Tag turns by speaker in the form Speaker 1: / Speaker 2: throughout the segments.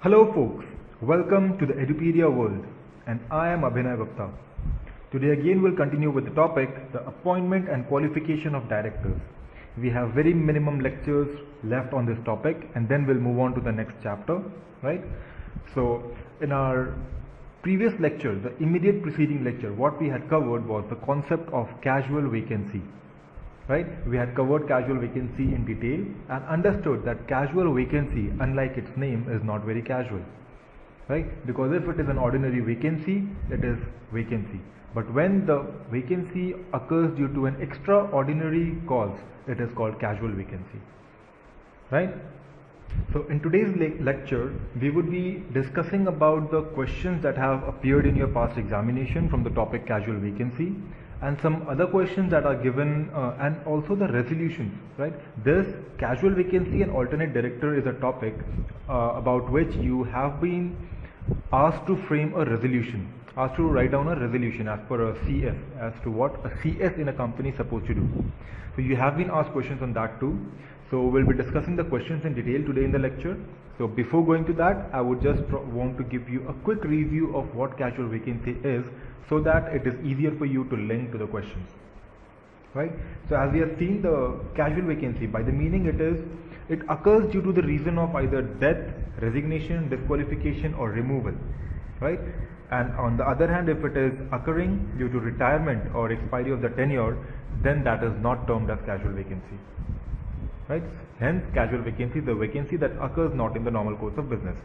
Speaker 1: Hello folks, welcome to the Edupedia world and I am Abhinay Gupta. Today again we'll continue with the topic, the appointment and qualification of directors. We have very minimum lectures left on this topic and then we'll move on to the next chapter, right? So in our previous lecture, the immediate preceding lecture, what we had covered was the concept of casual vacancy. Right? We had covered casual vacancy in detail and understood that casual vacancy, unlike its name, is not very casual. Right? Because if it is an ordinary vacancy, it is vacancy. But when the vacancy occurs due to an extraordinary cause, it is called casual vacancy. Right? So in today's lecture, we would be discussing about the questions that have appeared in your past examination from the topic casual vacancy, and some other questions that are given and also the resolutions, right? This casual vacancy and alternate director is a topic about which you have been asked to frame a resolution, asked to write down a resolution as per a CS, as to what a CS in a company is supposed to do. So you have been asked questions on that too. So we'll be discussing the questions in detail today in the lecture. So before going to that, I would just want to give you a quick review of what casual vacancy is, so that it is easier for you to link to the questions, right? So as we have seen, the casual vacancy, by the meaning it occurs due to the reason of either death, resignation, disqualification or removal, right? And on the other hand, if it is occurring due to retirement or expiry of the tenure, then that is not termed as casual vacancy, right? Hence casual vacancy is the vacancy that occurs not in the normal course of business,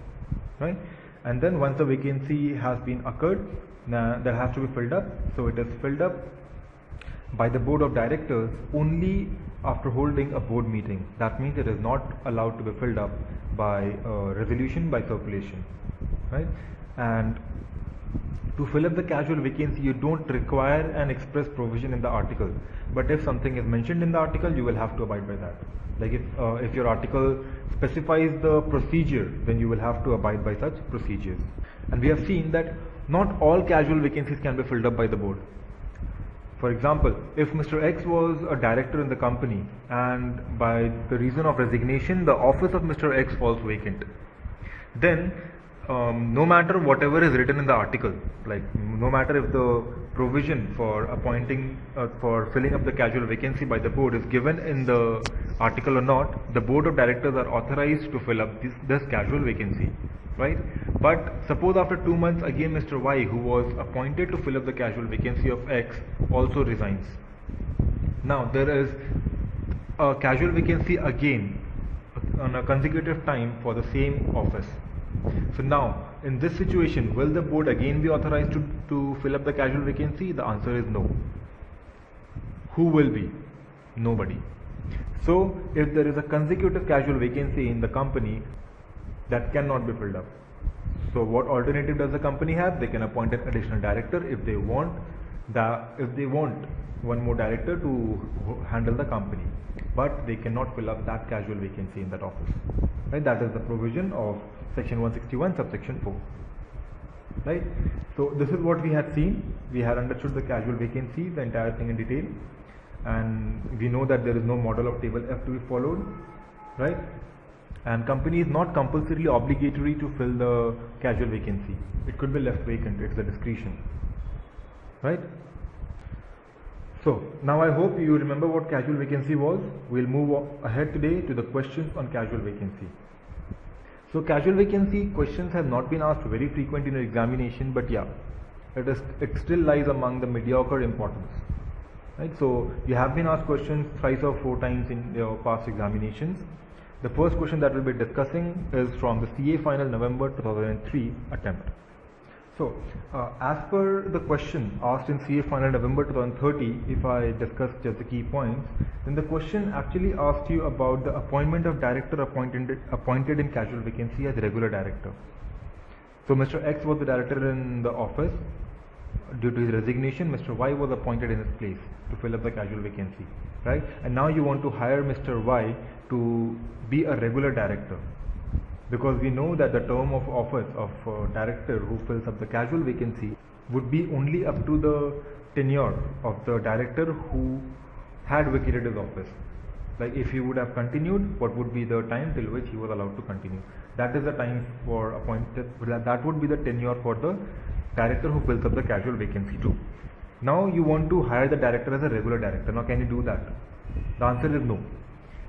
Speaker 1: right? And then once the vacancy has been occurred, that has to be filled up. So it is filled up by the board of directors only after holding a board meeting. That means it is not allowed to be filled up by resolution, by circulation, right? And to fill up the casual vacancy, you don't require an express provision in the article, but if something is mentioned in the article, you will have to abide by that. Like if your article specifies the procedure, then you will have to abide by such procedures. And we have seen that not all casual vacancies can be filled up by the board. For example, if Mr. X was a director in the company and by the reason of resignation, the office of Mr. X falls vacant, then no matter whatever is written in the article, like no matter if the provision for appointing for filling up the casual vacancy by the board is given in the article or not, the board of directors are authorized to fill up this casual vacancy, right? But suppose after 2 months again Mr. Y, who was appointed to fill up the casual vacancy of X, also resigns. Now there is a casual vacancy again on a consecutive time for the same office. So now in this situation, will the board again be authorized to fill up the casual vacancy? The answer is no. Who will be? Nobody. So if there is a consecutive casual vacancy in the company, that cannot be filled up. So what alternative does the company have? They can appoint an additional director if they want one more director to handle the company, but they cannot fill up that casual vacancy in that office, right? That is the provision of section 161 subsection 4, right? So this is what we had seen. We had understood the casual vacancy, the entire thing in detail, and we know that there is no model of table F to be followed, right? And company is not compulsorily obligatory to fill the casual vacancy. It could be left vacant, it's a discretion, right? So now I hope you remember what casual vacancy was. We'll move ahead today to the questions on casual vacancy. So casual vacancy questions have not been asked very frequent in your examination, but yeah, it still lies among the mediocre importance, right? So you have been asked questions 3 or 4 times in your past examinations. The first question that we'll be discussing is from the CA Final November 2003 attempt. So as per the question asked in CA Final November 2030, if I discuss just the key points, then the question actually asked you about the appointment of director appointed in casual vacancy as regular director. So Mr. X was the director in the office. Due to his resignation, Mr. Y was appointed in his place to fill up the casual vacancy, right? And now you want to hire Mr. Y to be a regular director, because we know that the term of office of a director who fills up the casual vacancy would be only up to the tenure of the director who had vacated his office, Like if he would have continued, what would be the time till which he was allowed to continue? That is the time for appointed, that would be the tenure for the director who fills up the casual vacancy too. Now you want to hire the director as a regular director. Now can you do that? The answer is no.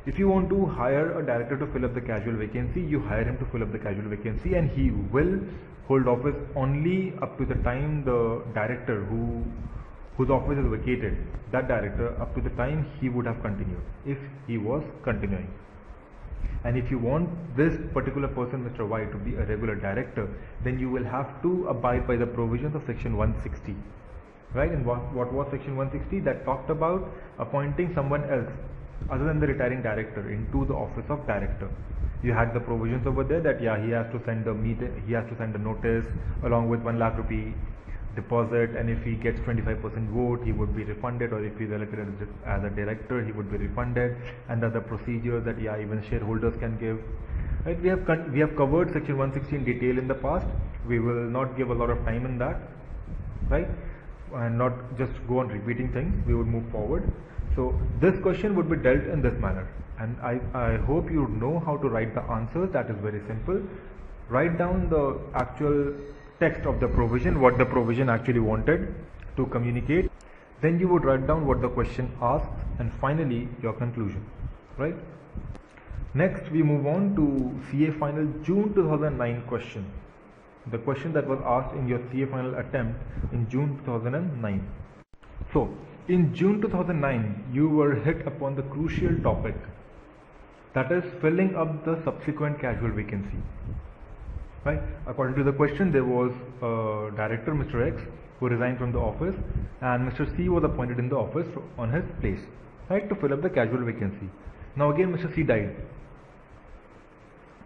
Speaker 1: If you want to hire a director to fill up the casual vacancy, you hire him to fill up the casual vacancy, and he will hold office only up to the time the director whose office is vacated, that director, up to the time he would have continued, if he was continuing. And if you want this particular person, Mr. Y, to be a regular director, then you will have to abide by the provisions of section 160. Right? And what was section 160? That talked about appointing someone else other than the retiring director into the office of director. You had the provisions over there that he has to send a notice along with 1 lakh rupee deposit, and if he gets 25% vote, he would be refunded, or if he is elected as a director, he would be refunded, and other procedures that even shareholders can give. Right? We have covered section 160 in detail in the past. We will not give a lot of time in that, right? And not just go on repeating things. We would move forward. So this question would be dealt in this manner, and I hope you know how to write the answers. That is very simple. Write down the actual text of the provision, what the provision actually wanted to communicate. Then you would write down what the question asks, and finally your conclusion. Right? Next we move on to CA Final June 2009 question. The question that was asked in your CA Final attempt in June 2009. So in June 2009, you were hit upon the crucial topic, that is filling up the subsequent casual vacancy. Right? According to the question, there was a director, Mr. X, who resigned from the office, and Mr. C was appointed in the office on his place, right, to fill up the casual vacancy. Now again, Mr. C died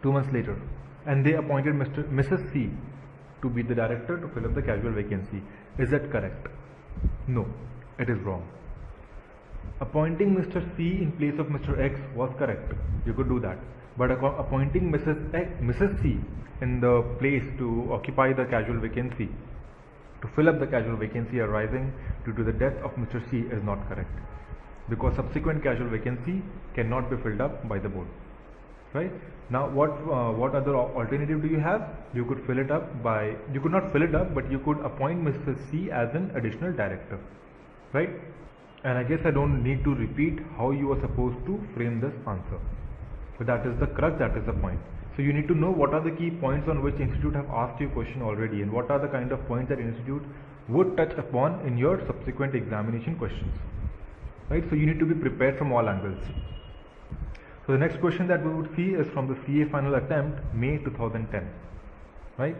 Speaker 1: 2 months later, and they appointed Mrs. C to be the director to fill up the casual vacancy. Is that correct? No, it is wrong. Appointing Mr. C in place of Mr. X was correct. You could do that. But appointing Mrs. C in the place to occupy the casual vacancy, to fill up the casual vacancy arising due to the death of Mr. C, is not correct. Because subsequent casual vacancy cannot be filled up by the board. Right? Now what other alternative do you have? You could fill it up by, you could not fill it up, but you could appoint Mr. C as an additional director. Right? And I guess I don't need to repeat how you are supposed to frame this answer. So that is the crux, that is the point. So you need to know what are the key points on which institute have asked you a question already, and what are the kind of points that institute would touch upon in your subsequent examination questions. Right? So you need to be prepared from all angles. So the next question that we would see is from the CA final attempt, May 2010. Right?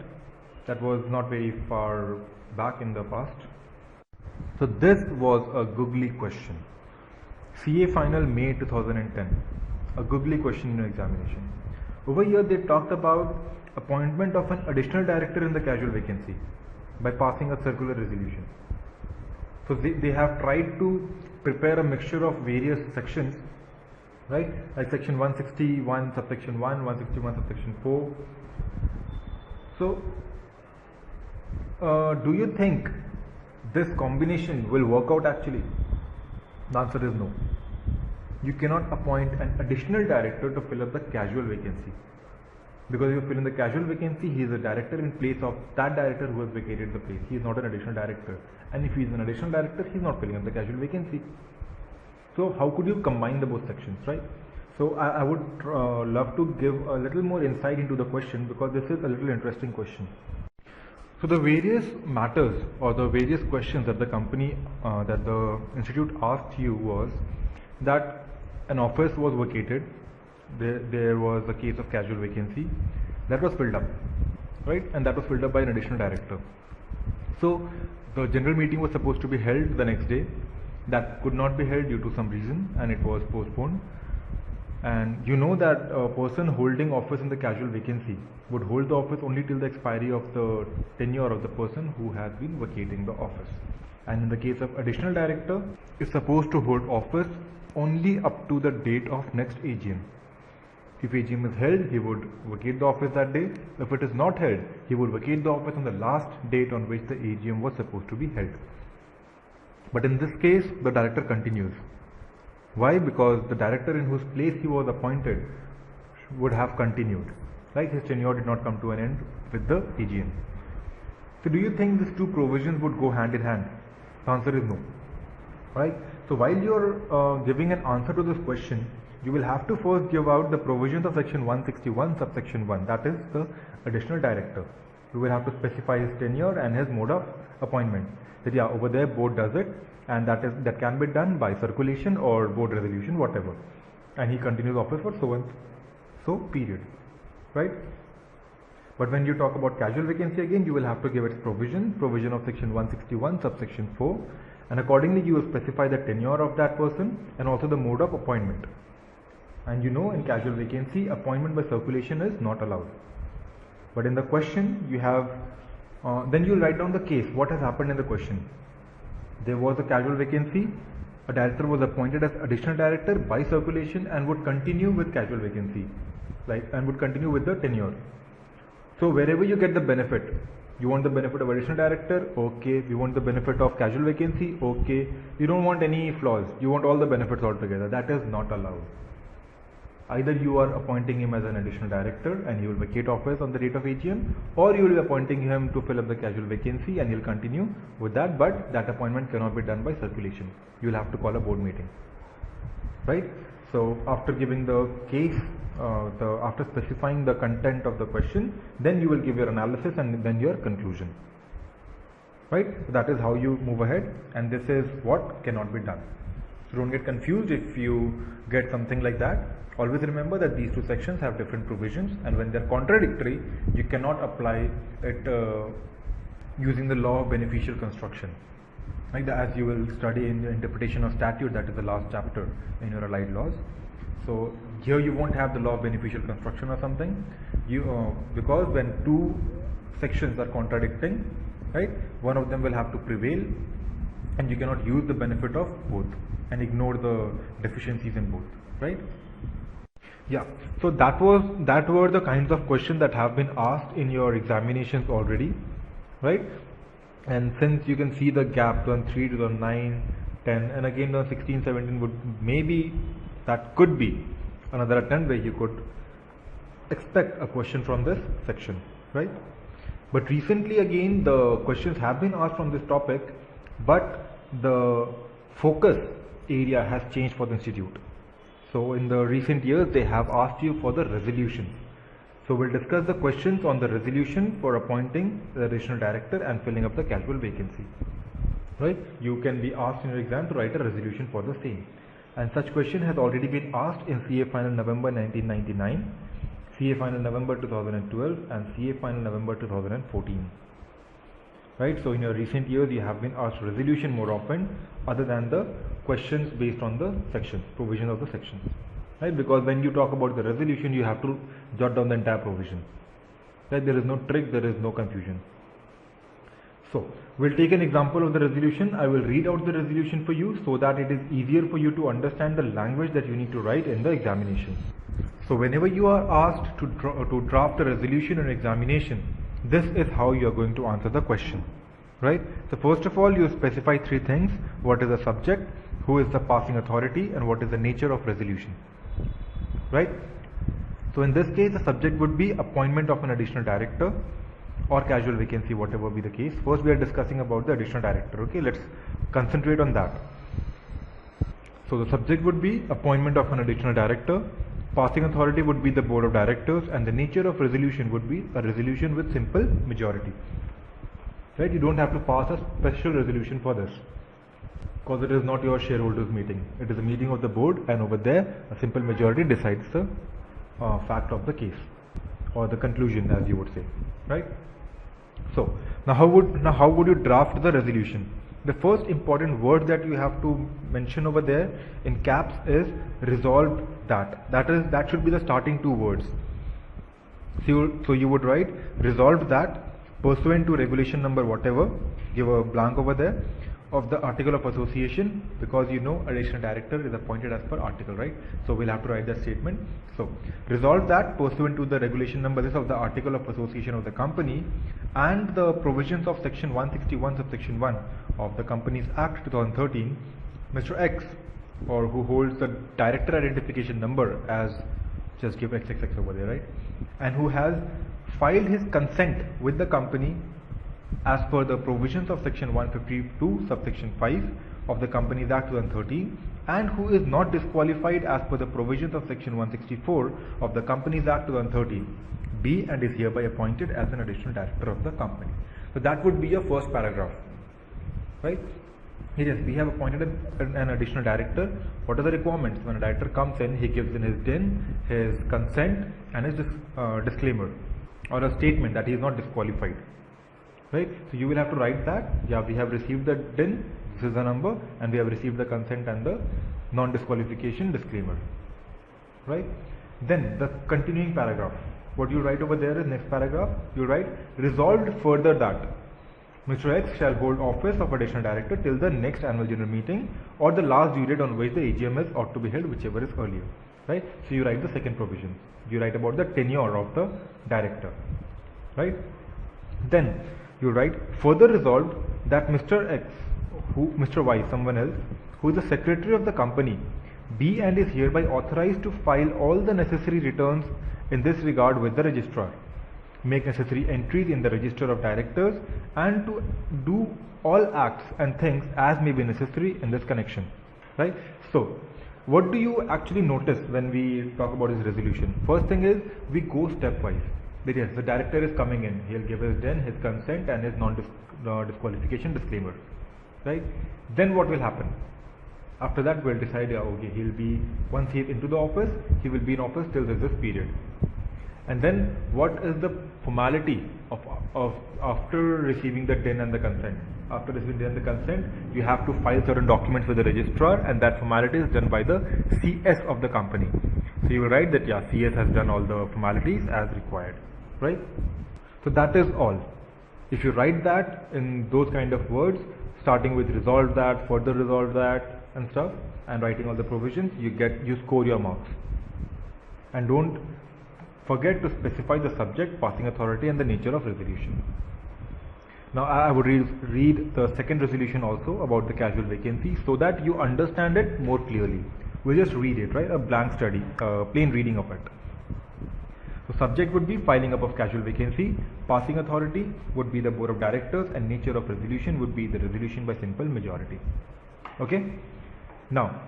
Speaker 1: That was not very far back in the past. So this was a googly question. CA final May 2010. A googly question in your examination. Over here they talked about appointment of an additional director in the casual vacancy by passing a circular resolution. So they have tried to prepare a mixture of various sections, right, like section 161 subsection 1, 161 subsection 4. So do you think this combination will work out actually? The answer is no. You cannot appoint an additional director to fill up the casual vacancy, because if you fill in the casual vacancy, he is a director in place of that director who has vacated the place. He is not an additional director, and if he is an additional director, he is not filling up the casual vacancy. So how could you combine the both sections, right? So I would love to give a little more insight into the question, because this is a little interesting question. So the various matters or the various questions that the company, that the institute asked you was that an office was vacated, there was a case of casual vacancy that was filled up, right, and that was filled up by an additional director. So the general meeting was supposed to be held the next day. That could not be held due to some reason, and it was postponed. And you know that a person holding office in the casual vacancy would hold the office only till the expiry of the tenure of the person who has been vacating the office. And in the case of additional director, is supposed to hold office only up to the date of next AGM. If AGM is held, he would vacate the office that day. If it is not held, he would vacate the office on the last date on which the AGM was supposed to be held. But in this case, the director continues. Why? Because the director in whose place he was appointed would have continued, right? His tenure did not come to an end with the AGM. So do you think these two provisions would go hand in hand? The answer is no, right? So while you're giving an answer to this question, you will have to first give out the provisions of section 161 subsection 1, that is the additional director. You will have to specify his tenure and his mode of appointment. That yeah, over there board does it, and that can be done by circulation or board resolution, whatever, and he continues office for so and so period, right? But when you talk about casual vacancy, again you will have to give its provision of section 161 subsection 4, and accordingly you will specify the tenure of that person and also the mode of appointment. And you know, in casual vacancy, appointment by circulation is not allowed. But in the question you have then you write down the case, what has happened in the question. There was a casual vacancy, a director was appointed as additional director by circulation and would continue with casual vacancy, and would continue with the tenure. So wherever you get the benefit, you want the benefit of additional director, okay. You want the benefit of casual vacancy, okay. You don't want any flaws, you want all the benefits altogether. That is not allowed. Either you are appointing him as an additional director and he will vacate office on the date of AGM, or you will be appointing him to fill up the casual vacancy and he will continue with that, but that appointment cannot be done by circulation. You will have to call a board meeting, right? So after giving the case, after specifying the content of the question, then you will give your analysis and then your conclusion, right? So that is how you move ahead, and this is what cannot be done. So don't get confused if you get something like that. Always remember that these two sections have different provisions, and when they are contradictory, you cannot apply it using the law of beneficial construction. Like as you will study in the interpretation of statute, that is the last chapter in your allied laws. So here you won't have the law of beneficial construction or something, because when two sections are contradicting, right, one of them will have to prevail, and you cannot use the benefit of both and ignore the deficiencies in both, right? Yeah, so that were the kinds of questions that have been asked in your examinations already, right? And since you can see the gap 2003, 2009, 10, and again 2016, 17 would maybe that could be another attempt where you could expect a question from this section, right? But recently again the questions have been asked from this topic, but the focus area has changed for the institute. So in the recent years they have asked you for the resolutions. So we'll discuss the questions on the resolution for appointing the additional director and filling up the casual vacancy, right? You can be asked in your exam to write a resolution for the same, and such question has already been asked in CA Final November 1999, CA Final November 2012 and CA Final November 2014, right? So in your recent years you have been asked resolution more often other than the questions based on the sections, provision of the sections, right? Because when you talk about the resolution, you have to jot down the entire provision, right? There is no trick, there is no confusion. So we'll take an example of the resolution. I will read out the resolution for you so that it is easier for you to understand the language that you need to write in the examination. So whenever you are asked to draft a resolution in an examination, this is how you are going to answer the question, right? So first of all, you specify three things: what is the subject, who is the passing authority, and what is the nature of resolution, right? So in this case, the subject would be appointment of an additional director or casual vacancy, whatever be the case. First we are discussing about the additional director, okay? Let's concentrate on that. So the subject would be appointment of an additional director, passing authority would be the board of directors, and the nature of resolution would be a resolution with simple majority, right? You don't have to pass a special resolution for this, because it is not your shareholders meeting. It is a meeting of the board, and over there a simple majority decides the fact of the case, or the conclusion, as you would say, right? So now how would you draft the resolution? The first important word that you have to mention over there in caps is resolved that. That should be the starting two words. So you would write resolved that pursuant to regulation number whatever, give a blank over there, of the article of association, because you know additional director is appointed as per article, right? So we'll have to write that statement. So resolve that pursuant to the regulation number this of the article of association of the company and the provisions of section 161 subsection 1 of the Companies Act 2013, Mr. X or who holds the director identification number as, just give XXX over there, right? And who has filed his consent with the company as per the provisions of section 152 subsection 5 of the Companies Act 2013, and who is not disqualified as per the provisions of section 164 of the Companies Act 2013, be and is hereby appointed as an additional director of the company. So that would be your first paragraph, right? Yes, we have appointed an additional director. What are the requirements? When a director comes in, he gives in his DIN, his consent, and his disclaimer or a statement that he is not disqualified, right? So you will have to write that, yeah, we have received the DIN, this is the number, and we have received the consent and the non-disqualification disclaimer, right? Then the continuing paragraph, what you write over there is next paragraph, you write, resolved further that Mr. X shall hold office of additional director till the next annual general meeting or the last due date on which the AGM is ought to be held, whichever is earlier, right? So you write the second provision, you write about the tenure of the director, right? Then you write further resolved that Mr. X, Mr. Y, someone else, who is the secretary of the company, be and is hereby authorized to file all the necessary returns in this regard with the registrar, make necessary entries in the register of directors, and to do all acts and things as may be necessary in this connection, right? So what do you actually notice when we talk about his resolution? First thing is we go stepwise. Yes, the director is coming in, he'll give his DIN, his consent, and his non-disqualification disclaimer, right? Then what will happen? After that we'll decide, okay, he'll be, once he's into the office, he will be in office till this period. And then what is the formality of after receiving the DIN and the consent? After receiving the DIN and the consent, you have to file certain documents with the registrar, and that formality is done by the CS of the company. So you will write that, yeah, CS has done all the formalities as required, right? So that is all. If you write that in those kind of words, starting with resolve that, further resolve that and stuff, and writing all the provisions, you score your marks. And don't forget to specify the subject, passing authority, and the nature of resolution. Now I would read the second resolution also about the casual vacancy so that you understand it more clearly. We'll just read it, right? A blank study, plain reading of it. So subject would be filing up of casual vacancy, passing authority would be the board of directors, and nature of resolution would be the resolution by simple majority. Okay? Now,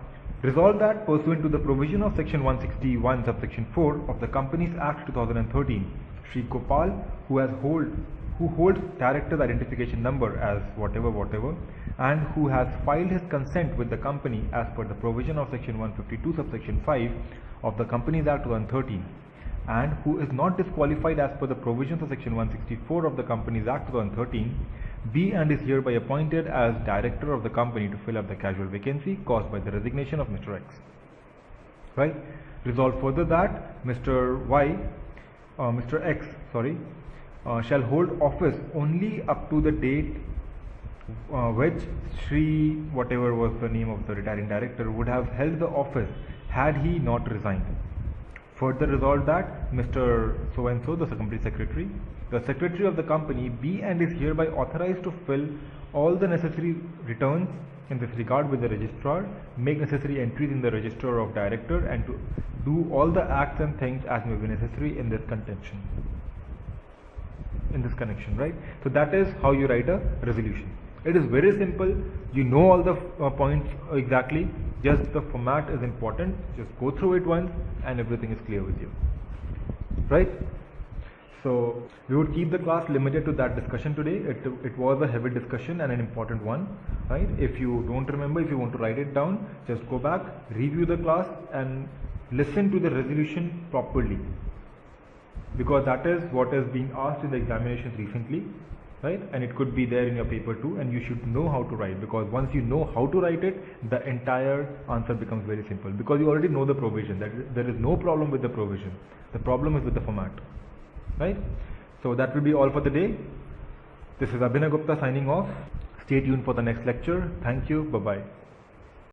Speaker 1: resolve that pursuant to the provision of section 161 subsection 4 of the Companies Act 2013, Shri Gopal, who holds director's identification number as whatever, and who has filed his consent with the company as per the provision of section 152 subsection 5 of the Companies Act 2013, and who is not disqualified as per the provisions of section 164 of the Companies Act 2013, be and is hereby appointed as director of the company to fill up the casual vacancy caused by the resignation of Mr. X. Right? Resolve further that Mr. X shall hold office only up to the date which Shri, whatever was the name of the retiring director, would have held the office had he not resigned. Further resolved that Mr. So-and-so, the company secretary, the secretary of the company, be and is hereby authorized to fill all the necessary returns in this regard with the registrar, make necessary entries in the register of director, and to do all the acts and things as may be necessary in this connection, right? So that is how you write a resolution. It is very simple. You know all the points exactly. Just the format is important. Just go through it once and everything is clear with you, right? So we would keep the class limited to that discussion today. It was a heavy discussion and an important one, right? If you don't remember, if you want to write it down, just go back, review the class and listen to the resolution properly, because that is what is being asked in the examinations recently, right? And it could be there in your paper too, and you should know how to write, because once you know how to write it, the entire answer becomes very simple, because you already know the provision. That there is no problem with the provision. The problem is with the format, right? So that will be all for the day. This is Abhinay Gupta signing off. Stay tuned for the next lecture. Thank you. Bye-bye.